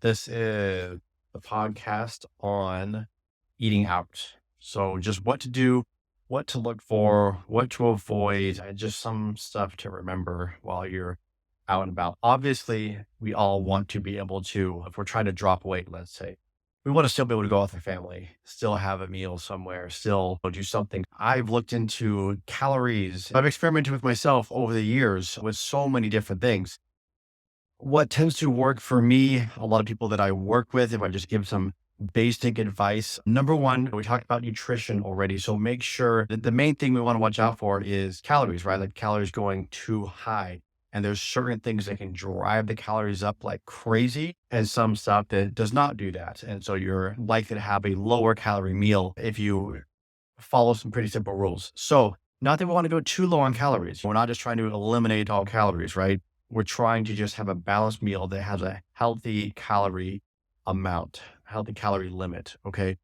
This is the podcast on eating out. So, just what to do, what to look for, what to avoid, and just some stuff to remember while you're out and about. Obviously, we all want to be able to, if we're trying to drop weight, let's say, we want to still be able to go out with our family, still have a meal somewhere, still do something. I've looked into calories. I've experimented with myself over the years with so many different things. What tends to work for me, a lot of people that I work with, if I just give some basic advice, number one, we talked about nutrition already. So make sure that the main thing we want to watch out for is calories, right? Like calories going too high. And there's certain things that can drive the calories up like crazy, and some stuff that does not do that. And so you're likely to have a lower calorie meal if you follow some pretty simple rules. So, not that we want to go too low on calories. We're not just trying to eliminate all calories, right? We're trying to just have a balanced meal that has a healthy calorie amount, healthy calorie limit. Okay.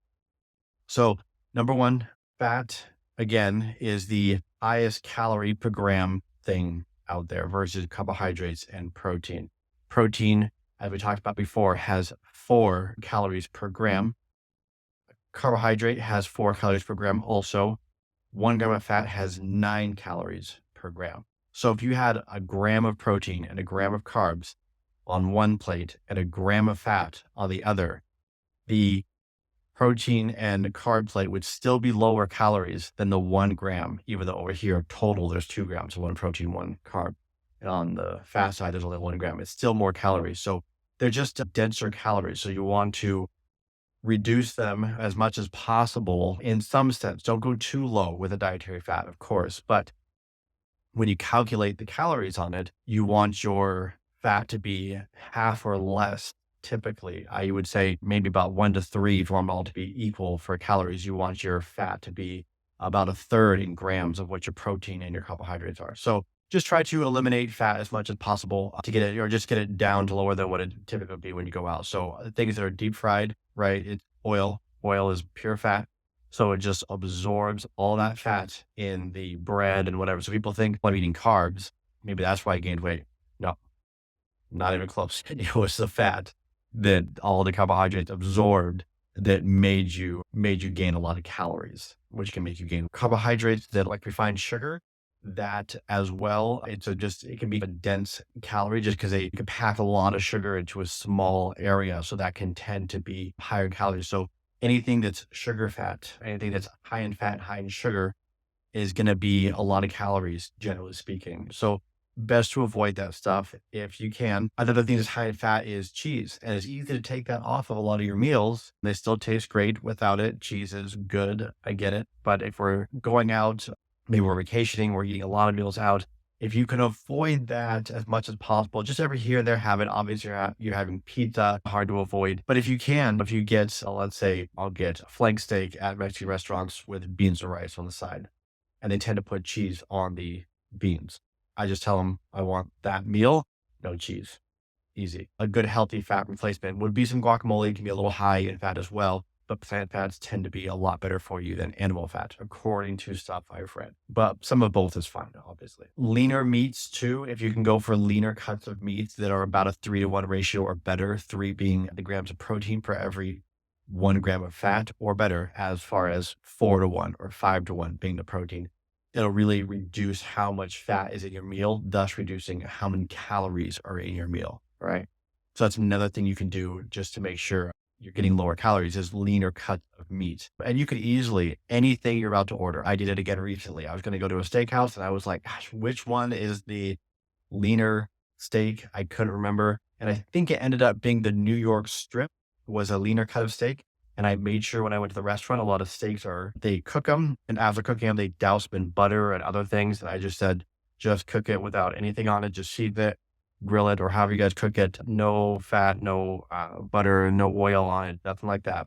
So, number one, fat, again, is the highest calorie per gram thing out there versus carbohydrates and protein. Protein, as we talked about before, has 4 calories per gram. Carbohydrate has 4 calories per gram also. 1 gram of fat has 9 calories per gram. So if you had a gram of protein and a gram of carbs on one plate and a gram of fat on the other, the protein and carb plate would still be lower calories than the 1 gram, even though over here total there's 2 grams, one protein, one carb. And on the fat side, there's only 1 gram. It's still more calories. So they're just denser calories. So you want to reduce them as much as possible in some sense. Don't go too low with a dietary fat, of course, but when you calculate the calories on it, you want your fat to be half or less. Typically, I would say maybe about 1 to 3 for them all to be equal for calories. You want your fat to be about a third in grams of what your protein and your carbohydrates are. So just try to eliminate fat as much as possible to get it, or just get it down to lower than what it typically would be when you go out. So things that are deep fried, right? It's oil. Oil is pure fat. So it just absorbs all that fat in the bread and whatever. So people think I'm eating carbs. Maybe that's why I gained weight. No, not even close. It was the fat that all the carbohydrates absorbed that made you gain a lot of calories, which can make you gain carbohydrates that like refined sugar. That as well. It can be a dense calorie just because they can pack a lot of sugar into a small area. So that can tend to be higher calories. So anything that's sugar fat, anything that's high in fat, high in sugar is going to be a lot of calories, generally speaking. So best to avoid that stuff if you can. Another thing that's high in fat is cheese, and it's easy to take that off of a lot of your meals. They still taste great without it. Cheese is good. I get it. But if we're going out, maybe we're vacationing, we're eating a lot of meals out. If you can avoid that as much as possible, just every here and there have it. Obviously, you're having pizza, hard to avoid. But if you can, if you get, let's say, I'll get flank steak at Mexican restaurants with beans and rice on the side, and they tend to put cheese on the beans. I just tell them I want that meal, no cheese. Easy. A good healthy fat replacement would be some guacamole. It can be a little high in fat as well, but plant fats tend to be a lot better for you than animal fat, according to stuff I've read. But some of both is fine, obviously. Leaner meats too. If you can go for leaner cuts of meats that are about a 3-to-1 ratio or better, 3 being the grams of protein per every 1 gram of fat, or better, as far as 4-to-1 or 5-to-1 being the protein. It'll really reduce how much fat is in your meal, thus reducing how many calories are in your meal, right? So that's another thing you can do just to make sure you're getting lower calories is leaner cut of meat. And you could easily, anything you're about to order. I did it again recently. I was going to go to a steakhouse and I was like, gosh, which one is the leaner steak? I couldn't remember. And I think it ended up being the New York strip was a leaner cut of steak. And I made sure when I went to the restaurant, a lot of steaks they cook them. And after cooking them, they douse them in butter and other things. And I just said, just cook it without anything on it. Just season it, grill it, or however you guys cook it. No fat, no butter, no oil on it, nothing like that.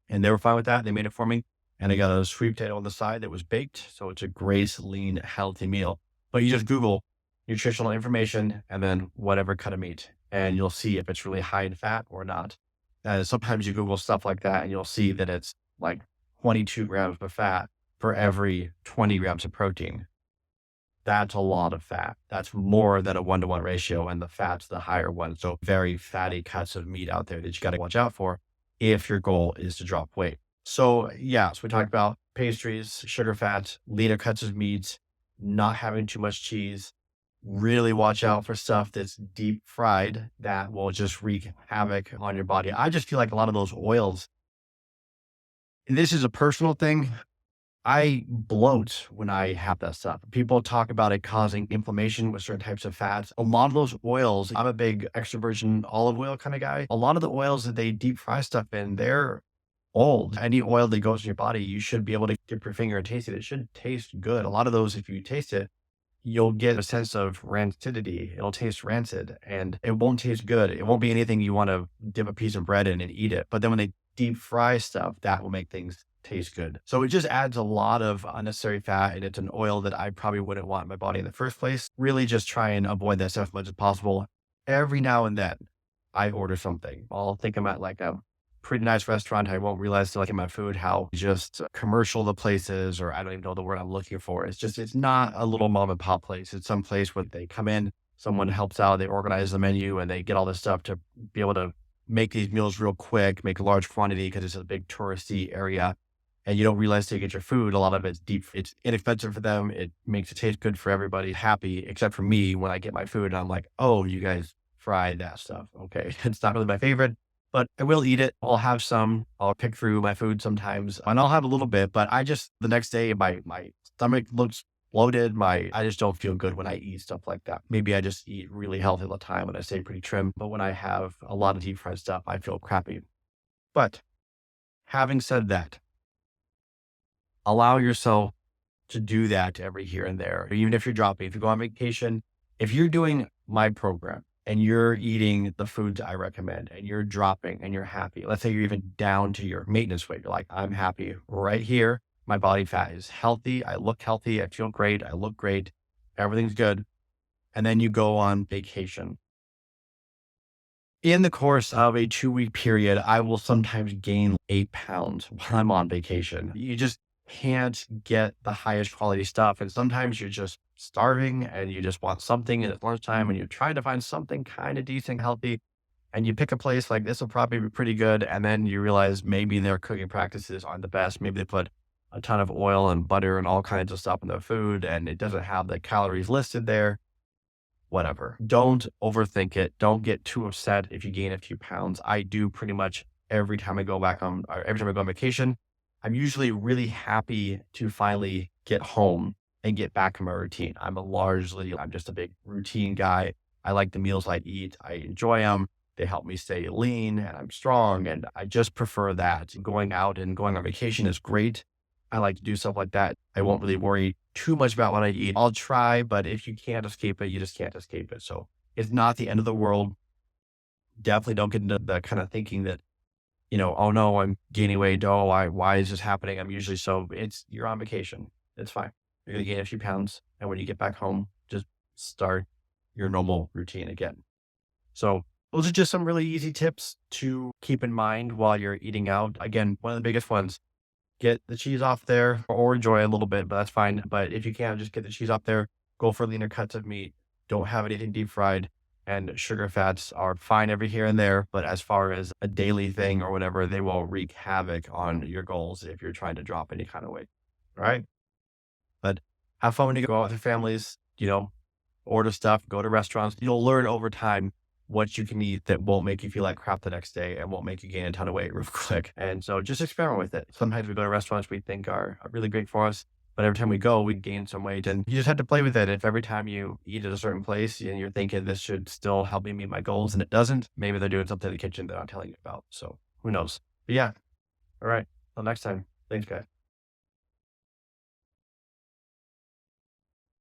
And they were fine with that. They made it for me. And I got a sweet potato on the side that was baked. So it's a great, lean, healthy meal. But you just Google nutritional information and then whatever cut of meat, and you'll see if it's really high in fat or not. Sometimes you Google stuff like that and you'll see that it's like 22 grams of fat for every 20 grams of protein. that's a lot of fat. That's more than a 1-to-1 ratio, and the fat's the higher one. So very fatty cuts of meat out there that you got to watch out for if your goal is to drop weight. So yeah, so we talked about pastries, sugar fat, leaner cuts of meat, not having too much cheese. Really watch out for stuff that's deep fried that will just wreak havoc on your body. I just feel like a lot of those oils, and this is a personal thing, I bloat when I have that stuff. People talk about it causing inflammation with certain types of fats. A lot of those oils, I'm a big extra virgin olive oil kind of guy. A lot of the oils that they deep fry stuff in, they're old. Any oil that goes in your body, you should be able to dip your finger and taste it. It should taste good. A lot of those, if you taste it, you'll get a sense of rancidity. It'll taste rancid and it won't taste good. It won't be anything you want to dip a piece of bread in and eat it. But then when they deep fry stuff, that will make things taste good. So it just adds a lot of unnecessary fat, and it's an oil that I probably wouldn't want in my body in the first place. Really just try and avoid that stuff as much as possible. Every now and then I order something. I'll think I'm at like a pretty nice restaurant. I won't realize till I get my food how just commercial the place is, or I don't even know the word I'm looking for. It's just, it's not a little mom and pop place. It's some place where they come in, someone helps out, they organize the menu, and they get all this stuff to be able to make these meals real quick, make a large quantity because it's a big touristy area. And you don't realize till you get your food, a lot of it's deep. It's inexpensive for them. It makes it taste good for everybody, happy, except for me when I get my food and I'm like, oh, you guys fried that stuff. Okay. It's not really my favorite, but I will eat it. I'll have some. I'll pick through my food sometimes and I'll have a little bit, but I just, the next day, my stomach looks bloated. I just don't feel good when I eat stuff like that. Maybe I just eat really healthy all the time and I stay pretty trim. But when I have a lot of deep fried stuff, I feel crappy. But having said that, allow yourself to do that every here and there. Even if you're dropping, if you go on vacation, if you're doing my program and you're eating the foods I recommend and you're dropping and you're happy, let's say you're even down to your maintenance weight, you're like, I'm happy right here. My body fat is healthy. I look healthy. I feel great. I look great. Everything's good. And then you go on vacation. In the course of a 2-week period, I will sometimes gain 8 pounds while I'm on vacation. You just can't get the highest quality stuff. And sometimes you're just starving and you just want something and it's lunchtime and you're trying to find something kind of decent, healthy. And you pick a place like this will probably be pretty good. And then you realize maybe their cooking practices aren't the best. Maybe they put a ton of oil and butter and all kinds of stuff in their food and it doesn't have the calories listed there. Whatever. Don't overthink it. Don't get too upset if you gain a few pounds. I do pretty much every time I go back on, or every time I go on vacation. I'm usually really happy to finally get home and get back in my routine. I'm just a big routine guy. I like the meals I eat. I enjoy them. They help me stay lean and I'm strong. And I just prefer that. Going out and going on vacation is great. I like to do stuff like that. I won't really worry too much about what I eat. I'll try, but if you can't escape it, you just can't escape it. So it's not the end of the world. Definitely don't get into the kind of thinking that, oh no, I'm gaining weight. Oh, why is this happening? You're on vacation. It's fine. You're going to gain a few pounds. And when you get back home, just start your normal routine again. So those are just some really easy tips to keep in mind while you're eating out. Again, one of the biggest ones, get the cheese off there or enjoy a little bit, but that's fine. But if you can, just get the cheese off there, go for leaner cuts of meat. Don't have anything deep fried, and sugar fats are fine every here and there. But as far as a daily thing or whatever, they will wreak havoc on your goals if you're trying to drop any kind of weight. All right. But have fun when you go out with your families, order stuff, go to restaurants. You'll learn over time what you can eat that won't make you feel like crap the next day and won't make you gain a ton of weight real quick. And so just experiment with it. Sometimes we go to restaurants we think are really great for us, but every time we go, we gain some weight and you just have to play with it. If every time you eat at a certain place and you're thinking this should still help me meet my goals and it doesn't, maybe they're doing something in the kitchen that I'm telling you about. So who knows? But yeah. All right. Till next time. Thanks, guys.